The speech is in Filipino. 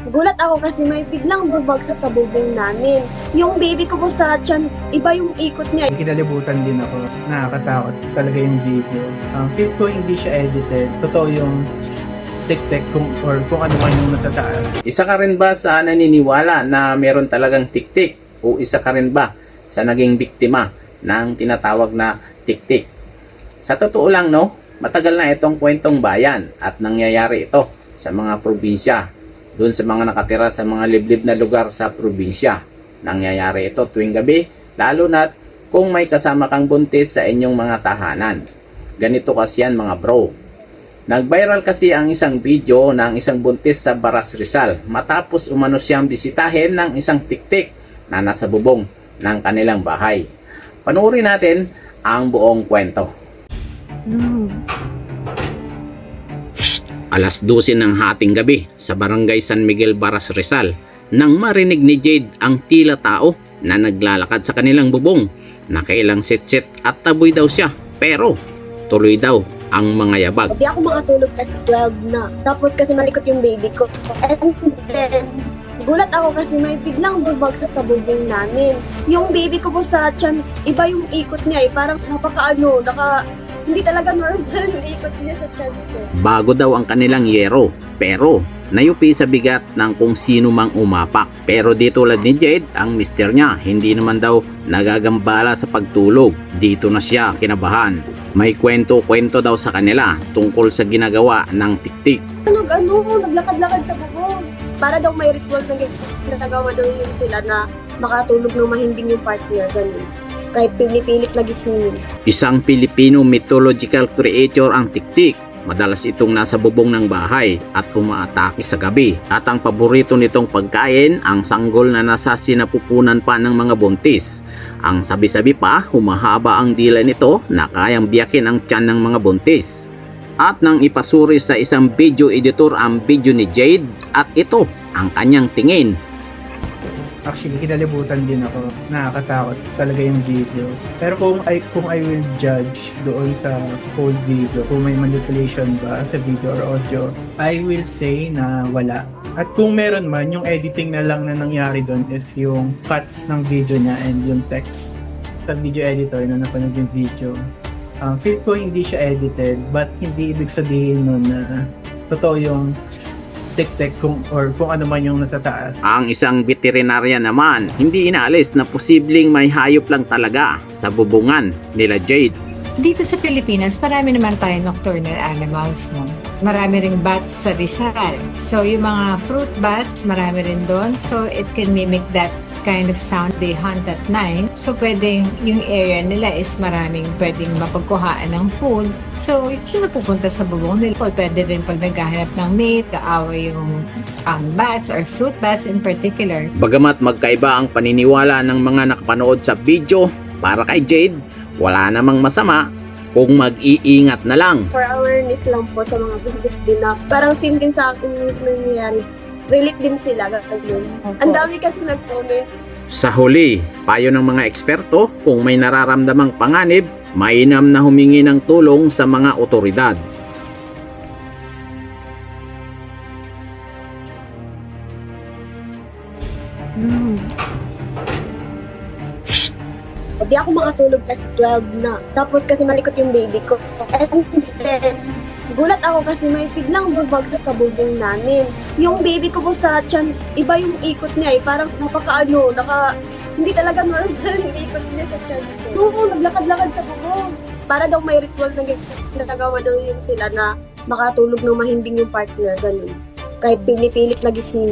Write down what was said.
Gulat ako kasi may biglang bumagsak sa bubong namin. Yung baby ko po sa tiyan, iba yung ikot niya. Kinalibutan din ako. Nakakatakot talaga yung video. Feel ko hindi siya edited. Totoo yung tik-tik kung ano man yung nasa taas. Isa ka rin ba sa naniniwala na meron talagang tik-tik? O isa ka rin ba sa naging biktima ng tinatawag na tik-tik? Sa totoo lang no, matagal na itong kwentong bayan at nangyayari ito sa mga probinsya. Doon sa mga nakatira sa mga liblib na lugar sa probinsya. Nangyayari ito tuwing gabi, lalo na kung may kasama kang buntis sa inyong mga tahanan. Ganito kasi yan mga bro. Nag-viral kasi ang isang video ng isang buntis sa Baras Rizal matapos umano siyang bisitahin ng isang tik-tik na nasa bubong ng kanilang bahay. Panoorin natin ang buong kwento. Alas 12 ng hating gabi sa barangay San Miguel, Baras Rizal nang marinig ni Jade ang tila tao na naglalakad sa kanilang bubong. Nakailang sit-sit at taboy daw siya pero tuloy daw ang mga yabag. Hindi ako makatulog kasi 12 na. Tapos kasi malikot yung baby ko. And then, gulat ako kasi may biglang bumagsak sa bubong namin. Yung baby ko po sa tiyan, iba yung ikot niya eh. Parang hindi talaga normal yung ikot niya sa tiyan ko. Bago daw ang kanilang yero pero nayupi sa bigat ng kung sino mang umapak. Pero di tulad ni Jade, ang mister niya hindi naman daw nagagambala sa pagtulog. Dito na siya kinabahan. May kwento-kwento daw sa kanila tungkol sa ginagawa ng tik-tik. Naglakad-lakad sa bubong. Para daw may ritual na ginagawa daw yun sila na makatulog ng mahimbing yung partner. Ganun. Kahit pinipilit na gisingin. Isang Filipino mythological creature ang tik-tik. Madalas itong nasa bubong ng bahay at umaatake sa gabi. At ang paborito nitong pagkain, ang sanggol na nasa sinapupunan pa ng mga buntis. Ang sabi-sabi pa, humahaba ang dila nito na kayang biyakin ang tiyan ng mga buntis. At nang ipasuri sa isang video editor ang video ni Jade at ito ang kanyang tingin. Actually, kinalibutan din ako. Nakakatakot talaga yung video. Pero kung I will judge doon sa whole video, kung may manipulation ba sa video or audio, I will say na wala. At kung meron man, yung editing na lang na nangyari doon is yung cuts ng video niya and yung text sa video editor na napanood yung video. Feel ko hindi siya edited, but hindi ibig sabihin nun na totoo yung tik-tik kung ano man yung nasa taas. Ang isang veterinarya naman, hindi inaalis na posibleng may hayop lang talaga sa bubungan nila Jade. Dito sa Pilipinas, marami naman tayong nocturnal animals, no? Marami ring bats sa Rizal. So, yung mga fruit bats, marami rin doon. So, it can mimic that kind of sound they hunt at night. So, pwedeng yung area nila is maraming pwedeng mapagkuhaan ng food. So, yung napupunta sa bubong nila, pwede rin pag naghahanap ng mate, kaaway yung bats or fruit bats in particular. Bagamat magkaiba ang paniniwala ng mga nakapanood sa video, para kay Jade, wala namang masama kung mag-iingat na lang. For awareness lang po sa mga buntis din na parang same din sa akin yung nangyayari. Relate din sila. Ang dami kasi nag-comment. Sa huli, payo ng mga eksperto, kung may nararamdamang panganib, mainam na humingi ng tulong sa mga otoridad. Hindi ako makatulog kasi 12 na. Tapos kasi malikot yung baby ko. And then, gulat ako kasi may biglang bumagsak sa bubong namin. Yung baby ko po sa tiyan, iba yung ikot niya eh. Parang hindi talaga normal yung ikot niya sa tiyan ko. Naglakad-lakad sa bubong. Para daw may ritual na ginagawa daw yun sila na makatulog ng mahimbing yung partner. Ganun. Kahit pinipilit na gisingin.